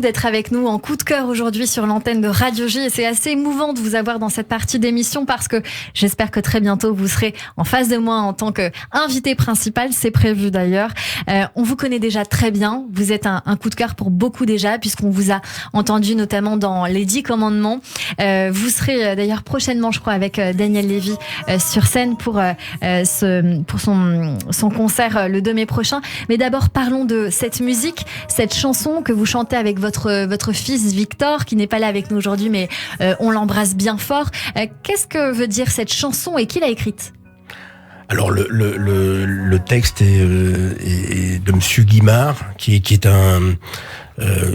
d'être avec nous en coup de cœur aujourd'hui sur l'antenne de Radio J. Et c'est assez émouvant de vous avoir dans cette partie d'émission parce que j'espère que très bientôt vous serez en face de moi en tant qu'invité principal. C'est prévu d'ailleurs. On vous connaît déjà très bien. Vous êtes un coup de cœur pour beaucoup déjà puisqu'on vous a entendu notamment dans Les 10 Commandements. Vous serez d'ailleurs prochainement, je crois, avec Daniel Lévy sur scène pour son concert le 2 mai prochain. Mais d'abord, parlons de cette musique, cette chanson que vous chantez avec votre fils Victor, qui n'est pas là avec nous aujourd'hui, mais on l'embrasse bien fort. Qu'est-ce que veut dire cette chanson et qui l'a écrite ? Alors le texte est de Monsieur Guimard, qui est un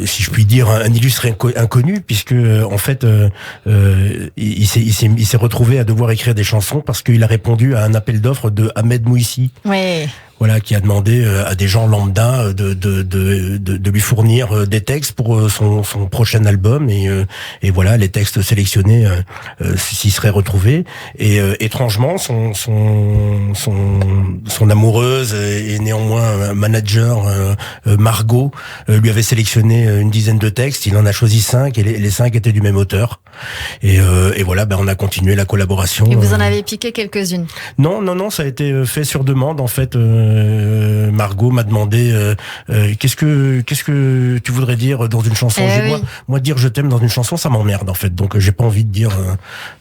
si je puis dire un illustre inconnu, puisque en fait il s'est retrouvé à devoir écrire des chansons parce qu'il a répondu à un appel d'offres de Ahmed Mouissi. Ouais. Voilà, qui a demandé à des gens lambda de lui fournir des textes pour son prochain album, et voilà, les textes sélectionnés s'y seraient retrouvés. Et étrangement, son amoureuse et néanmoins manager Margot lui avait sélectionné une dizaine de textes. Il en a choisi 5 et les 5 étaient du même auteur. Et voilà, on a continué la collaboration. Et vous en avez piqué quelques-unes ? Non, ça a été fait sur demande en fait. Margot m'a demandé qu'est-ce que tu voudrais dire dans une chanson. Moi dire je t'aime dans une chanson, ça m'emmerde en fait. Donc j'ai pas envie de dire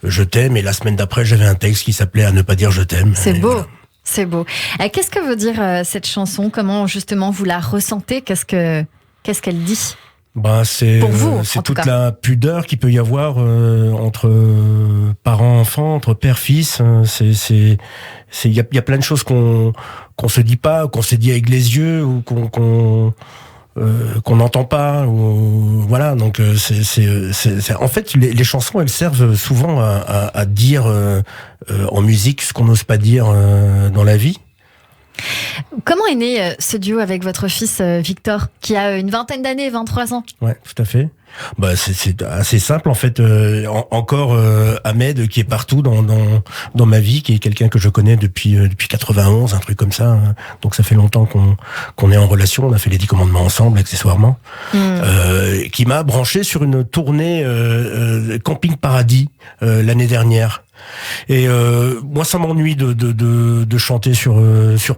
je t'aime. Et la semaine d'après, j'avais un texte qui s'appelait À ne pas dire je t'aime. C'est beau. Voilà. C'est beau. Qu'est-ce que veut dire cette chanson ? Comment justement vous la ressentez ? Qu'est-ce qu'elle dit ? C'est pour vous, c'est toute la pudeur qu'il peut y avoir entre parents-enfants, entre père-fils. Il y a plein de choses qu'on se dit pas, qu'on se dit avec les yeux, ou qu'on n'entend pas, ou voilà. Donc c'est en fait les chansons, elles servent souvent à dire en musique ce qu'on n'ose pas dire dans la vie. Comment est né ce duo avec votre fils Victor, qui a une vingtaine d'années, 23 ans ? Ouais, tout à fait. C'est assez simple en fait. Encore Ahmed, qui est partout dans ma vie, qui est quelqu'un que je connais depuis 91, un truc comme ça. Donc ça fait longtemps qu'on est en relation. On a fait les 10 Commandements ensemble, accessoirement. Qui m'a branché sur une tournée Camping Paradis l'année dernière. Et moi, ça m'ennuie de chanter sur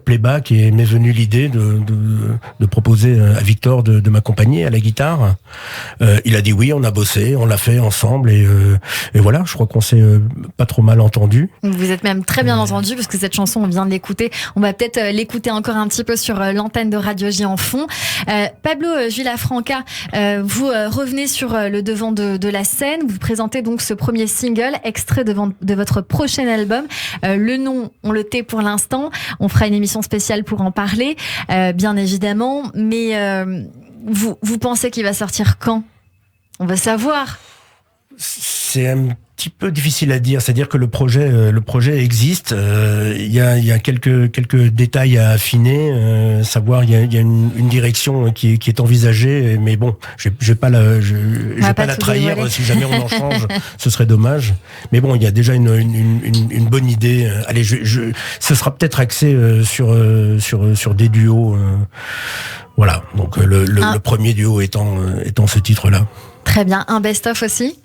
playback, et m'est venue l'idée de proposer à Victor de m'accompagner à la guitare. Il a dit oui, on a bossé, on l'a fait ensemble, et voilà, je crois qu'on s'est pas trop mal entendu. Vous êtes même très bien entendu, parce que cette chanson, on vient de l'écouter. On va peut-être l'écouter encore un petit peu sur l'antenne de Radio J en fond. Pablo Villafranca, vous revenez sur le devant de la scène. Vous présentez donc ce premier single, extrait de votre prochain album. Le nom, on le tait pour l'instant. On fera une émission spéciale pour en parler, bien évidemment. Mais vous pensez qu'il va sortir quand ? On va savoir. C'est un petit peu difficile à dire. C'est-à-dire que le projet existe. Il y a quelques détails à affiner. Savoir, il y a une direction qui est envisagée. Mais bon, je vais pas la trahir. Si jamais on en change, ce serait dommage. Mais bon, il y a déjà une bonne idée. Allez, ce sera peut-être axé sur des duos. Voilà. Donc le premier duo étant ce titre-là. Très bien. Un best-of aussi ?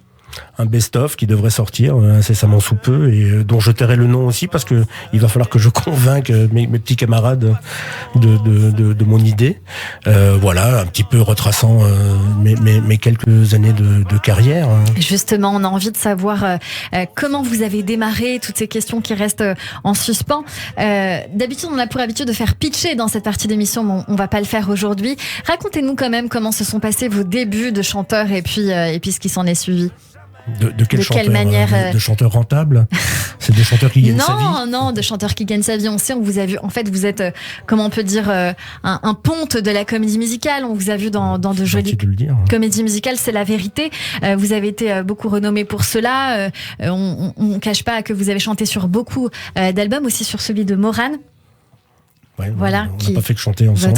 Un best-of qui devrait sortir incessamment sous peu, et dont je tairai le nom aussi, parce que il va falloir que je convainque mes petits camarades de mon idée. Voilà, un petit peu retraçant mes quelques années de carrière. Justement, on a envie de savoir comment vous avez démarré, toutes ces questions qui restent en suspens. D'habitude, on a pour habitude de faire pitcher dans cette partie d'émission, mais on va pas le faire aujourd'hui. Racontez-nous quand même comment se sont passés vos débuts de chanteur, et puis ce qui s'en est suivi. De quelle manière de chanteurs rentables? C'est des chanteurs qui gagnent sa vie? Non, de chanteurs qui gagnent sa vie. On sait, on vous a vu. En fait, vous êtes, comment on peut dire, un ponte de la comédie musicale. On vous a vu dans de jolies comédies musicales. C'est la vérité. Vous avez été beaucoup renommé pour cela. On cache pas que vous avez chanté sur beaucoup d'albums, aussi sur celui de Morane. Ouais, voilà, on n'a pas fait que chanter ensemble.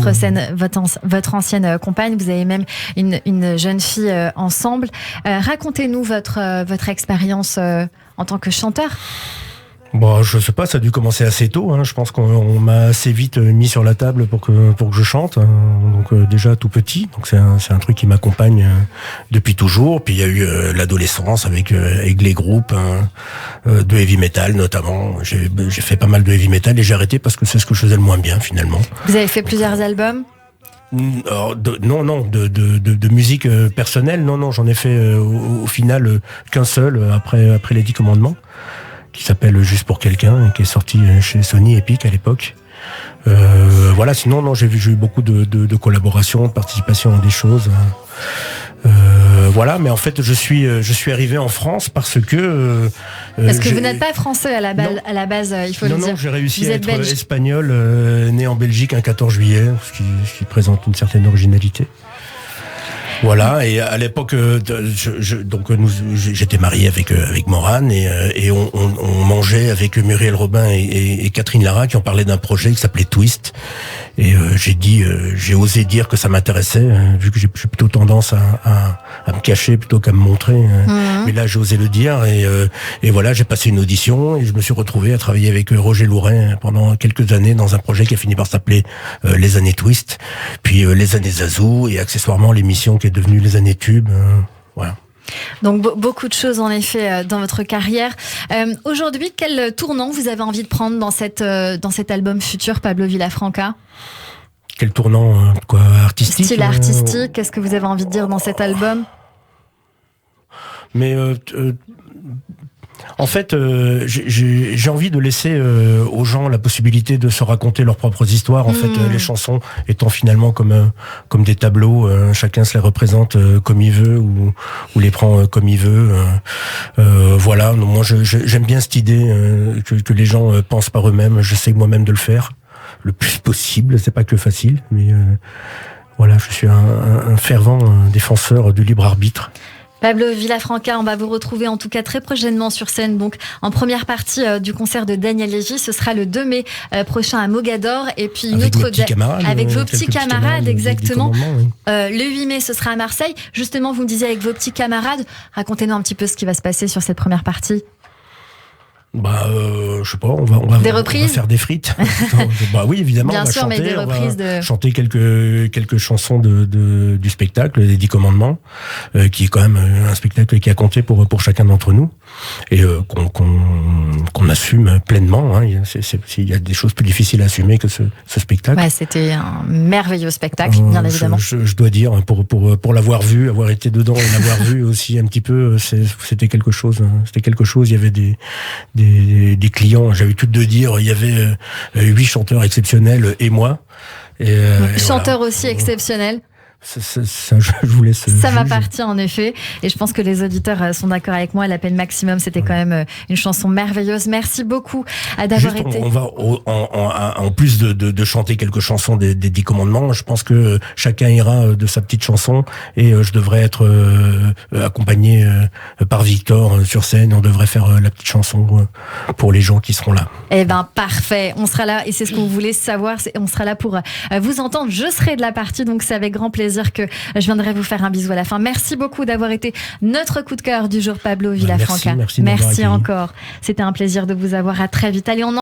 Votre ancienne compagne, vous avez même une jeune fille ensemble. Racontez-nous votre expérience en tant que chanteur. Bon, je sais pas, ça a dû commencer assez tôt. Je pense qu'on m'a assez vite mis sur la table pour que je chante. Donc déjà tout petit. Donc c'est un truc qui m'accompagne depuis toujours. Puis il y a eu l'adolescence avec les groupes de heavy metal notamment. J'ai fait pas mal de heavy metal et j'ai arrêté parce que c'est ce que je faisais le moins bien finalement. Vous avez fait plusieurs albums ? Alors, de musique personnelle, non, j'en ai fait au final qu'un seul après les 10 commandements, qui s'appelle Juste pour quelqu'un, qui est sorti chez Sony Epic à l'époque. Voilà, sinon non, j'ai eu beaucoup de collaborations, de participation à des choses. Voilà, mais en fait, je suis arrivé en France parce que vous n'êtes pas français à la base, il faut le dire. Non, j'ai réussi Vous à êtes être belge. espagnol, né en Belgique un 14 juillet, ce qui présente une certaine originalité. Voilà, et à l'époque, j'étais marié avec Morane et on mangeait avec Muriel Robin et Catherine Lara qui ont parlé d'un projet qui s'appelait Twist. Et j'ai osé dire que ça m'intéressait, vu que j'ai plutôt tendance à me cacher plutôt qu'à me montrer. Mais là, j'ai osé le dire et voilà, j'ai passé une audition et je me suis retrouvé à travailler avec Roger Louret pendant quelques années dans un projet qui a fini par s'appeler Les Années Twist, puis Les Années Zazou et accessoirement l'émission qui est devenue Les Années Tube. Voilà. Donc beaucoup de choses en effet dans votre carrière. Aujourd'hui, quel tournant vous avez envie de prendre dans cet album futur, Pablo Villafranca ? Quel tournant artistique ? Style artistique, qu'est-ce que vous avez envie de dire dans cet album ? Mais en fait, j'ai envie de laisser aux gens la possibilité de se raconter leurs propres histoires. En fait, les chansons étant finalement comme des tableaux, chacun se les représente comme il veut ou les prend comme il veut. Voilà. Donc, moi, j'aime bien cette idée que les gens pensent par eux-mêmes. J'essaie moi-même de le faire le plus possible. C'est pas que facile, mais voilà, je suis un fervent défenseur du libre arbitre. Pablo Villafranca, on va vous retrouver en tout cas très prochainement sur scène, donc en première partie du concert de Daniel Légy. Ce sera le 2 mai prochain à Mogador, et puis une autre date avec vos petits camarades, exactement. Oui. Le 8 mai, ce sera à Marseille. Justement, vous me disiez avec vos petits camarades, racontez-nous un petit peu ce qui va se passer sur cette première partie. Je sais pas, on va faire des frites. Oui, évidemment, bien on va sûr, chanter, mais des reprises chanter quelques chansons du spectacle, les 10 commandements, qui est quand même un spectacle qui a compté pour chacun d'entre nous et qu'on assume pleinement. Il y a des choses plus difficiles à assumer que ce spectacle. Ouais, c'était un merveilleux spectacle, bien évidemment. Je dois dire, pour l'avoir vu, avoir été dedans et l'avoir vu aussi un petit peu, c'était quelque chose. C'était quelque chose. Il y avait des clients, j'avais tout de dire, il y avait 8 chanteurs exceptionnels et moi. Chanteur aussi exceptionnel. Ça, je vous laisse. Ça m'appartient en effet, et je pense que les auditeurs sont d'accord avec moi. L'appel maximum, c'était quand même une chanson merveilleuse. Merci beaucoup d'avoir été. On va en plus de chanter quelques chansons des 10 commandements, je pense que chacun ira de sa petite chanson et je devrais être accompagné par Victor sur scène. On devrait faire la petite chanson pour les gens qui seront là. Eh ben parfait, on sera là et c'est ce que vous voulez savoir. On sera là pour vous entendre. Je serai de la partie, donc c'est avec grand plaisir que je viendrai vous faire un bisou à la fin. Merci beaucoup d'avoir été notre coup de cœur du jour, Pablo Villafranca. Merci encore. C'était un plaisir de vous avoir. À très vite. Allez, on